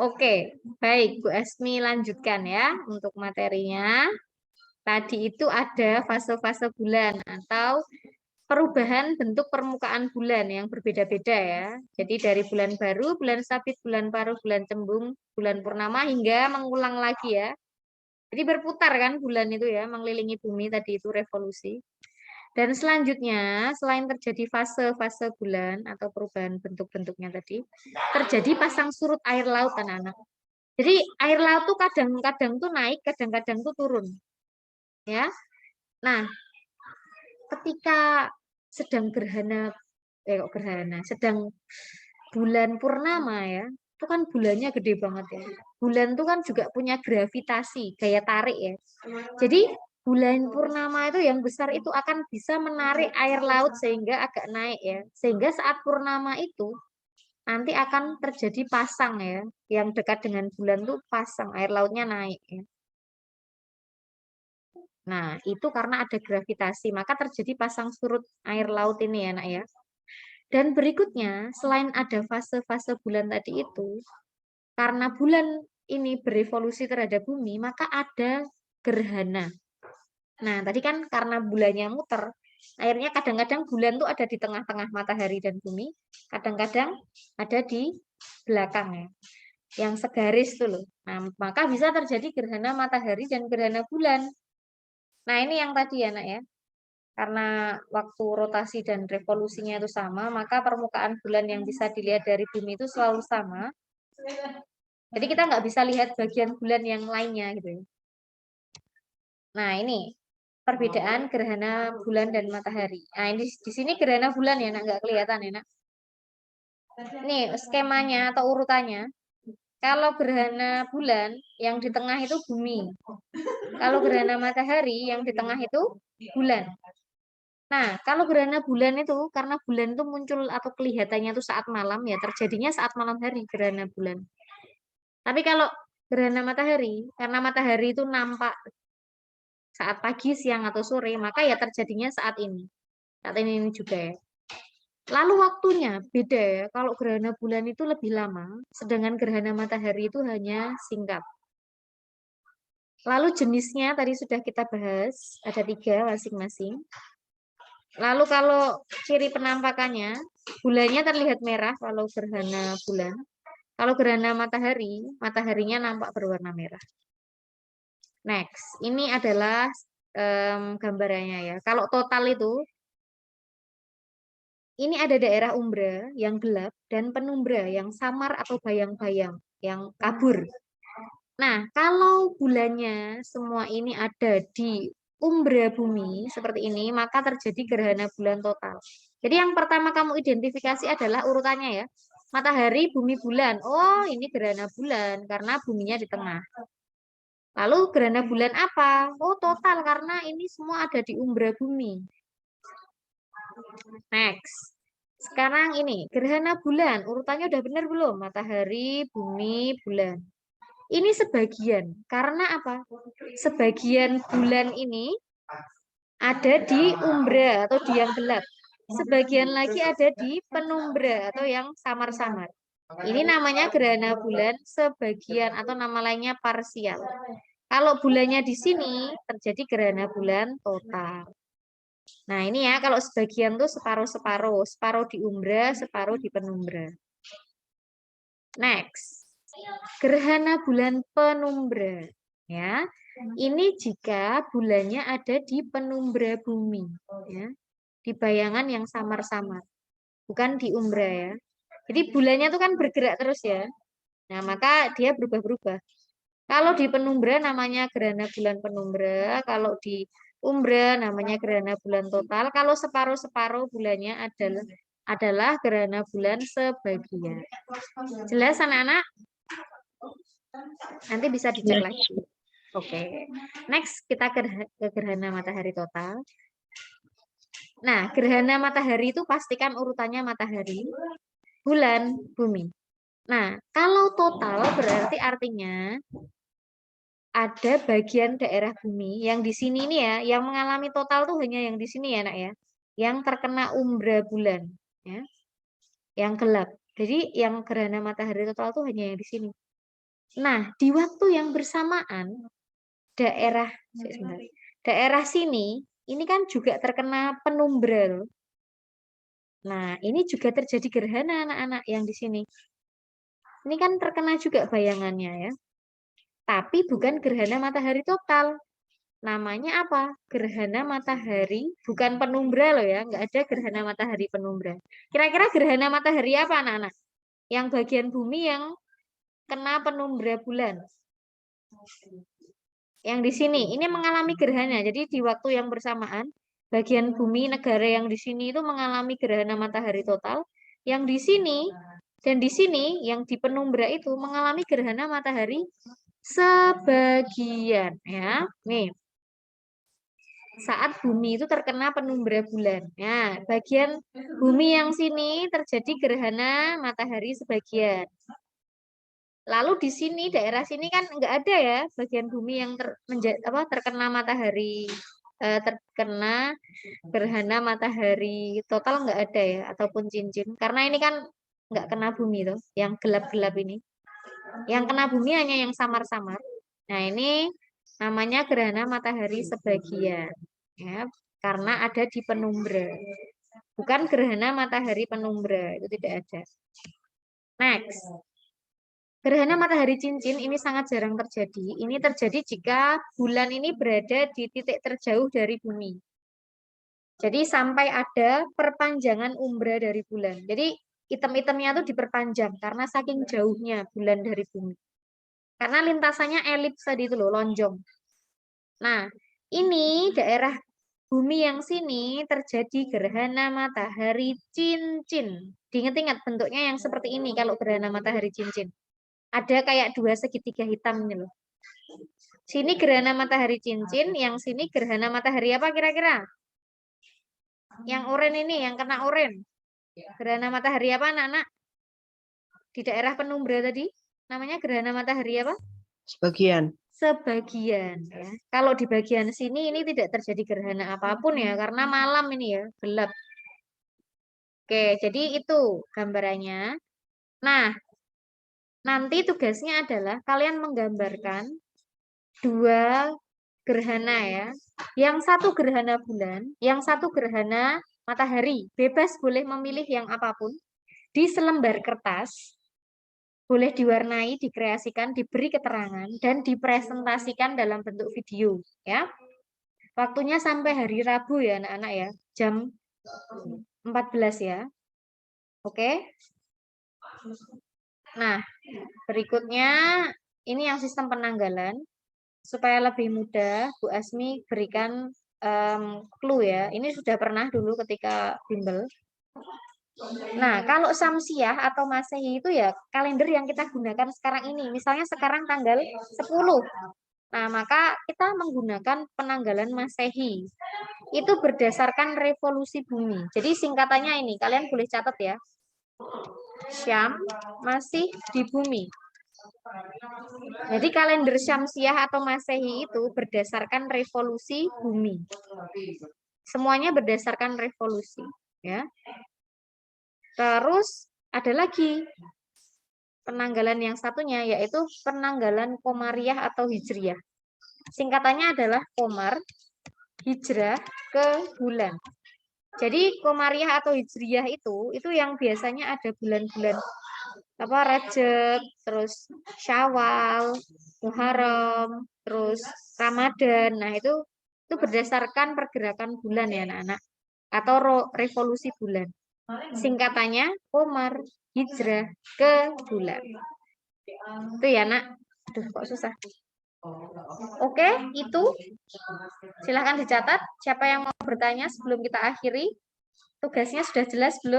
Oke, baik Bu Esmi lanjutkan ya untuk materinya. Tadi itu ada fase-fase bulan atau perubahan bentuk permukaan bulan yang berbeda-beda ya. Jadi dari bulan baru, bulan sabit, bulan paruh, bulan cembung, bulan purnama hingga mengulang lagi ya. Jadi berputar kan bulan itu ya, mengelilingi bumi tadi itu revolusi. Dan selanjutnya, selain terjadi fase-fase bulan atau perubahan bentuk-bentuknya tadi, terjadi pasang surut air laut anak-anak. Jadi air laut tuh kadang-kadang tuh naik, kadang-kadang tuh turun. Ya. Nah, ketika sedang sedang bulan purnama ya, itu kan bulannya gede banget ya. Bulan itu kan juga punya gravitasi, gaya tarik ya. Jadi bulan purnama itu yang besar itu akan bisa menarik air laut sehingga agak naik ya. Sehingga saat purnama itu nanti akan terjadi pasang ya. Yang dekat dengan bulan tuh pasang, air lautnya naik ya. Nah, itu karena ada gravitasi, maka terjadi pasang surut air laut ini ya, Nak ya. Dan berikutnya, selain ada fase-fase bulan tadi itu, karena bulan ini berevolusi terhadap bumi, maka ada gerhana. Nah, tadi kan karena bulannya muter, akhirnya kadang-kadang bulan tuh ada di tengah-tengah matahari dan bumi, kadang-kadang ada di belakang ya, yang segaris tuh loh. Nah, maka bisa terjadi gerhana matahari dan gerhana bulan. Nah, ini yang tadi ya, Nak ya. Karena waktu rotasi dan revolusinya itu sama, maka permukaan bulan yang bisa dilihat dari bumi itu selalu sama. Jadi kita nggak bisa lihat bagian bulan yang lainnya gitu ya. Nah, ini perbedaan gerhana bulan dan matahari. Nah, ini di sini gerhana bulan ya, Nak, nggak kelihatan ya, Nak. Ini skemanya atau urutannya. Kalau gerhana bulan yang di tengah itu bumi. Kalau gerhana matahari yang di tengah itu bulan. Nah, kalau gerhana bulan itu, karena bulan itu muncul atau kelihatannya itu saat malam, ya terjadinya saat malam hari gerhana bulan. Tapi kalau gerhana matahari, karena matahari itu nampak saat pagi, siang, atau sore, maka ya terjadinya saat ini. Saat ini juga ya. Lalu waktunya beda ya, kalau gerhana bulan itu lebih lama, sedangkan gerhana matahari itu hanya singkat. Lalu jenisnya tadi sudah kita bahas, ada 3 masing-masing. Lalu kalau ciri penampakannya, bulannya terlihat merah kalau gerhana bulan. Kalau gerhana matahari, mataharinya nampak berwarna merah. Next, ini adalah gambarannya ya. Kalau total itu, ini ada daerah umbra yang gelap dan penumbra yang samar atau bayang-bayang, yang kabur. Nah, kalau bulannya semua ini ada di umbra bumi seperti ini, maka terjadi gerhana bulan total. Jadi yang pertama kamu identifikasi adalah urutannya ya. Matahari, bumi, bulan. Oh, ini gerhana bulan karena buminya di tengah. Lalu gerhana bulan apa? Oh, total karena ini semua ada di umbra bumi. Next. Sekarang ini, gerhana bulan. Urutannya udah benar belum? Matahari, bumi, bulan. Ini sebagian. Karena apa? Sebagian bulan ini ada di umbra atau di yang gelap. Sebagian lagi ada di penumbra atau yang samar-samar. Ini namanya gerhana bulan sebagian atau nama lainnya parsial. Kalau bulannya di sini terjadi gerhana bulan total. Nah, ini ya kalau sebagian tuh separuh-separuh, separuh di umbra, separuh di penumbra. Next. Gerhana bulan penumbra, ya. Ini jika bulannya ada di penumbra bumi, ya. Di bayangan yang samar-samar, bukan di umbra ya. Jadi bulannya itu kan bergerak terus ya. Nah, maka dia berubah-berubah. Kalau di penumbra namanya gerhana bulan penumbra, kalau di umbra namanya gerhana bulan total, kalau separuh-separuh bulannya adalah gerhana bulan sebagian. Jelas anak-anak? Nanti bisa dicek lagi. Oke. Next kita ke gerhana matahari total. Nah, gerhana matahari itu pastikan urutannya matahari, bulan, bumi. Nah, kalau total berarti artinya ada bagian daerah bumi yang di sini nih ya, yang mengalami total tuh hanya yang di sini ya, Nak ya. Yang terkena umbra bulan, ya. Yang gelap. Jadi yang gerhana matahari total tuh hanya yang di sini. Nah, di waktu yang bersamaan daerah daerah sini ini kan juga terkena penumbra. Nah, ini juga terjadi gerhana anak-anak yang di sini. Ini kan terkena juga bayangannya ya. Tapi bukan gerhana matahari total. Namanya apa? Gerhana matahari, bukan penumbra loh ya. Nggak ada gerhana matahari penumbra. Kira-kira gerhana matahari apa anak-anak? Yang bagian bumi yang kena penumbra bulan. Yang di sini, ini mengalami gerhana. Jadi di waktu yang bersamaan, bagian bumi negara yang di sini itu mengalami gerhana matahari total. Yang di sini dan di sini yang di penumbra itu mengalami gerhana matahari sebagian ya. Nih. Saat bumi itu terkena penumbra bulan. Nah, bagian bumi yang sini terjadi gerhana matahari sebagian. Lalu di sini daerah sini kan nggak ada ya bagian bumi yang terkena matahari terkena gerhana matahari total nggak ada ya ataupun cincin karena ini kan nggak kena bumi tuh yang gelap-gelap ini. Yang kena bumi hanya yang samar-samar. Nah ini namanya gerhana matahari sebagian ya karena ada di penumbra. Bukan gerhana matahari penumbra itu tidak ada. Next. Gerhana matahari cincin ini sangat jarang terjadi. Ini terjadi jika bulan ini berada di titik terjauh dari bumi. Jadi sampai ada perpanjangan umbra dari bulan. Jadi item-itemnya itu diperpanjang karena saking jauhnya bulan dari bumi. Karena lintasannya elips tadi itu loh, lonjong. Nah, ini daerah bumi yang sini terjadi gerhana matahari cincin. Diingat-ingat bentuknya yang seperti ini kalau gerhana matahari cincin. Ada kayak dua segitiga hitam ini loh. Sini gerhana matahari cincin, yang sini gerhana matahari apa kira-kira? Yang oranye ini, yang kena oranye. Gerhana matahari apa anak-anak? Di daerah penumbra tadi, namanya gerhana matahari apa? Sebagian. Sebagian. Ya. Kalau di bagian sini ini tidak terjadi gerhana apapun ya, karena malam ini ya, gelap. Oke, jadi itu gambarannya. Nah, nanti tugasnya adalah kalian menggambarkan dua gerhana ya. Yang satu gerhana bulan, yang satu gerhana matahari. Bebas boleh memilih yang apapun. Di selembar kertas, boleh diwarnai, dikreasikan, diberi keterangan, dan dipresentasikan dalam bentuk video. Ya, waktunya sampai hari Rabu ya anak-anak ya, jam 14 ya. Oke. Nah, berikutnya ini yang sistem penanggalan. Supaya lebih mudah, Bu Asmi berikan clue ya. Ini sudah pernah dulu ketika bimbel. Nah, kalau Samsiah atau Masehi itu ya kalender yang kita gunakan sekarang ini. Misalnya sekarang tanggal 10. Nah, maka kita menggunakan penanggalan Masehi. Itu berdasarkan revolusi bumi. Jadi singkatannya ini, kalian boleh catat ya. Syam masih di bumi. Jadi kalender Syamsiah atau Masehi itu berdasarkan revolusi bumi. Semuanya berdasarkan revolusi, ya. Terus ada lagi penanggalan yang satunya yaitu penanggalan Komariah atau Hijriyah. Singkatannya adalah Komar, Hijrah ke bulan. Jadi Komariah atau Hijriyah itu yang biasanya ada bulan-bulan Rajab, terus Syawal, Muharram, terus Ramadan. Nah, itu berdasarkan pergerakan bulan ya, anak-anak. Atau revolusi bulan. Singkatannya Komar, Hijrah ke bulan. Itu ya, Nak. Aduh, kok susah. Oke, itu. Silahkan dicatat. Siapa yang mau bertanya sebelum kita akhiri? Tugasnya sudah jelas belum?